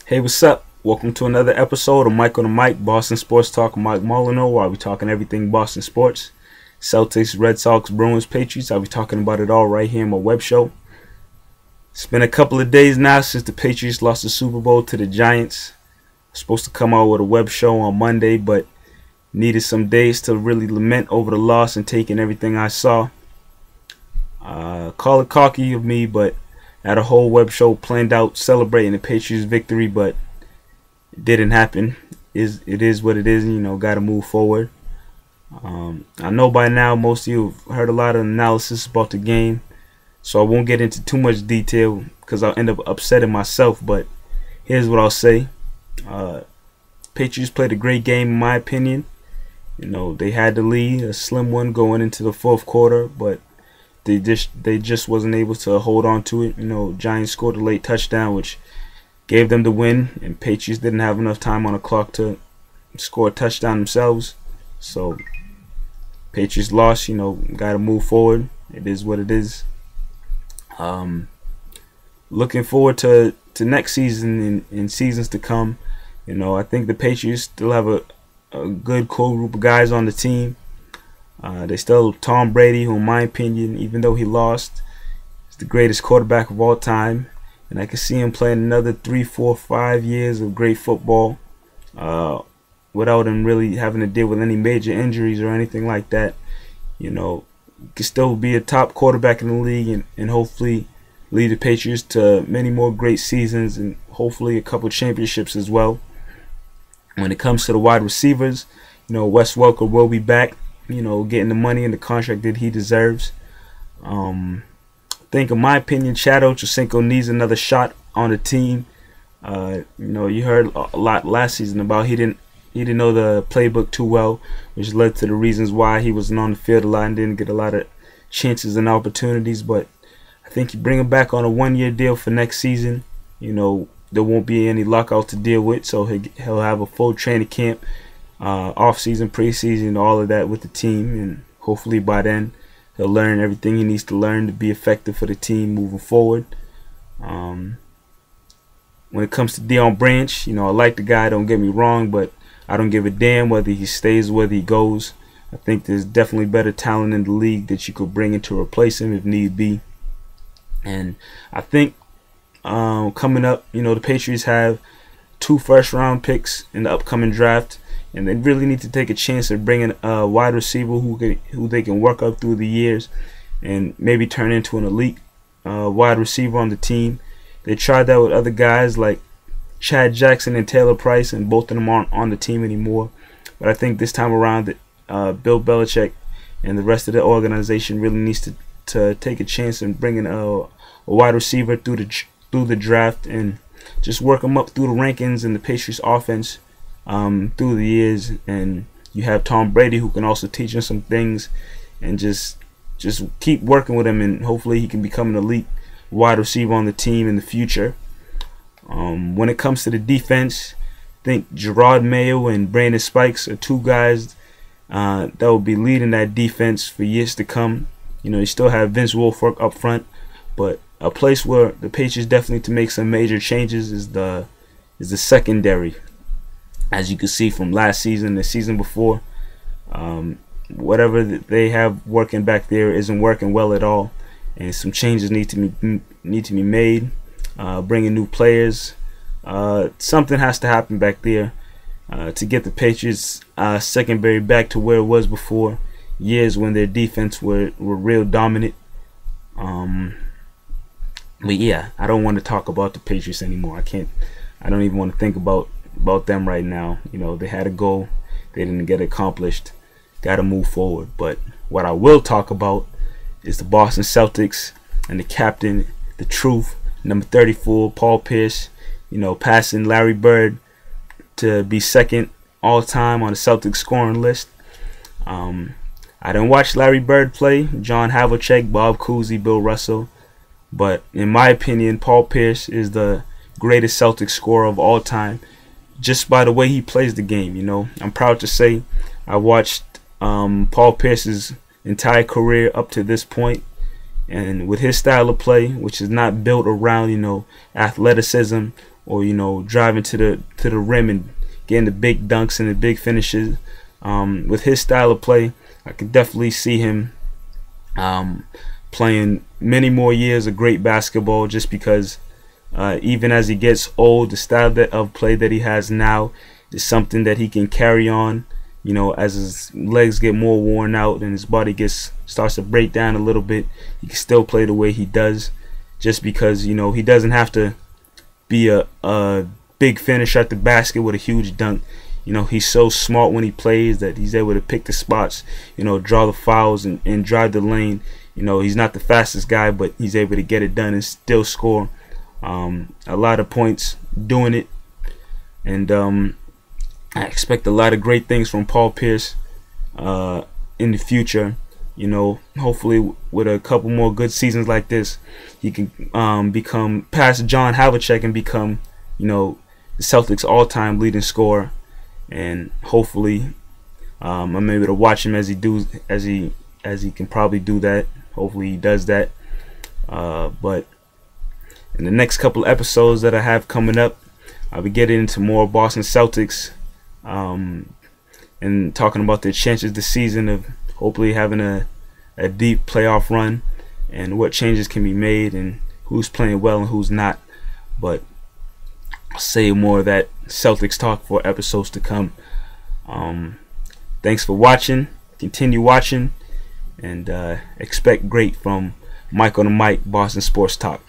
Hey, what's up? Welcome to another episode of Mike on the Mic, Boston Sports Talk with Mike Molyneux, while we talking everything Boston sports. Celtics, Red Sox, Bruins, Patriots. I'll be talking about it all right here in my web show. It's been a couple of days now since the Patriots lost the Super Bowl to the Giants. I was supposed to come out with a web show on Monday, but needed some days to really lament over the loss and taking everything I saw. Call it cocky of me, but I had a whole web show planned out celebrating the Patriots' victory, but it didn't happen. It is what it is. Got to move forward. I know by now most of you have heard a lot of analysis about the game, so I won't get into too much detail because I'll end up upsetting myself. But here's what I'll say: Patriots played a great game in my opinion. They had the lead, a slim one going into the fourth quarter, but they just wasn't able to hold on to it. Giants scored a late touchdown, which gave them the win, and Patriots didn't have enough time on the clock to score a touchdown themselves. So Patriots lost. Got to move forward. It is what it is. Looking forward to next season and seasons to come. I think the Patriots still have a good core group of guys on the team. They still have Tom Brady, who in my opinion, even though he lost, is the greatest quarterback of all time. And I can see him playing another 3, 4, 5 years of great football without him really having to deal with any major injuries or anything like that. He can still be a top quarterback in the league and hopefully lead the Patriots to many more great seasons and hopefully a couple championships as well. When it comes to the wide receivers, Wes Welker will be back, getting the money and the contract that he deserves. I think, in my opinion, Chad Ochocinco needs another shot on the team. You heard a lot last season about he didn't know the playbook too well, which led to the reasons why he wasn't on the field a lot and didn't get a lot of chances and opportunities. But I think you bring him back on a 1-year deal for next season. There won't be any lockout to deal with, so he'll have a full training camp, off-season, preseason, all of that with the team, and hopefully by then he'll learn everything he needs to learn to be effective for the team moving forward. When it comes to Deion Branch, I like the guy, don't get me wrong, but I don't give a damn whether he stays or whether he goes. I think there's definitely better talent in the league that you could bring in to replace him if need be. And I think coming up, the Patriots have 2 first-round picks in the upcoming draft, and they really need to take a chance at bringing a wide receiver who they can work up through the years and maybe turn into an elite wide receiver on the team. They tried that with other guys like Chad Jackson and Taylor Price, and both of them aren't on the team anymore. But I think this time around, Bill Belichick and the rest of the organization really needs to take a chance and bring in a wide receiver through the draft and just work them up through the rankings in the Patriots offense through the years. And you have Tom Brady, who can also teach him some things, and just keep working with him, and hopefully he can become an elite wide receiver on the team in the future. When it comes to the defense, I think Gerard Mayo and Brandon Spikes are 2 guys that will be leading that defense for years to come. You still have Vince Wilfork up front, but a place where the Patriots definitely need to make some major changes is the secondary. As you can see from last season, the season before, whatever they have working back there isn't working well at all, and some changes need to be made. Bringing new players, something has to happen back there to get the Patriots secondary back to where it was before, years when their defense were real dominant. But yeah, I don't want to talk about the Patriots anymore. I don't even want to think about them right now. They had a goal, they didn't get accomplished. Got to move forward. But what I will talk about is the Boston Celtics and the captain, the truth, number 34, Paul Pierce, passing Larry Bird to be second all-time on the Celtics scoring list. I didn't watch Larry Bird play, John Havlicek, Bob Cousy, Bill Russell. But in my opinion, Paul Pierce is the greatest Celtics scorer of all time, just by the way he plays the game. I'm proud to say I watched Paul Pierce's entire career up to this point, And with his style of play, which is not built around, athleticism or driving to the rim and getting the big dunks and the big finishes. With his style of play, I could definitely see him playing many more years of great basketball, just because even as he gets old, the style of play that he has now is something that he can carry on. As his legs get more worn out and his body starts to break down a little bit, he can still play the way he does, just because he doesn't have to be a big finisher at the basket with a huge dunk. He's so smart when he plays that he's able to pick the spots, draw the fouls and drive the lane. He's not the fastest guy, but he's able to get it done and still score a lot of points doing it. And I expect a lot of great things from Paul Pierce in the future. Hopefully with a couple more good seasons like this, he can become past John Havlicek and become, the Celtics' all-time leading scorer. And hopefully, I'm able to watch him as he can probably do that. Hopefully he does that. But in the next couple episodes that I have coming up, I'll be getting into more Boston Celtics. And talking about their chances this season of hopefully having a deep playoff run, and what changes can be made and who's playing well and who's not. But I'll save more of that Celtics talk for episodes to come. Thanks for watching. Continue watching, and expect great from Mike on the Mic, Boston Sports Talk.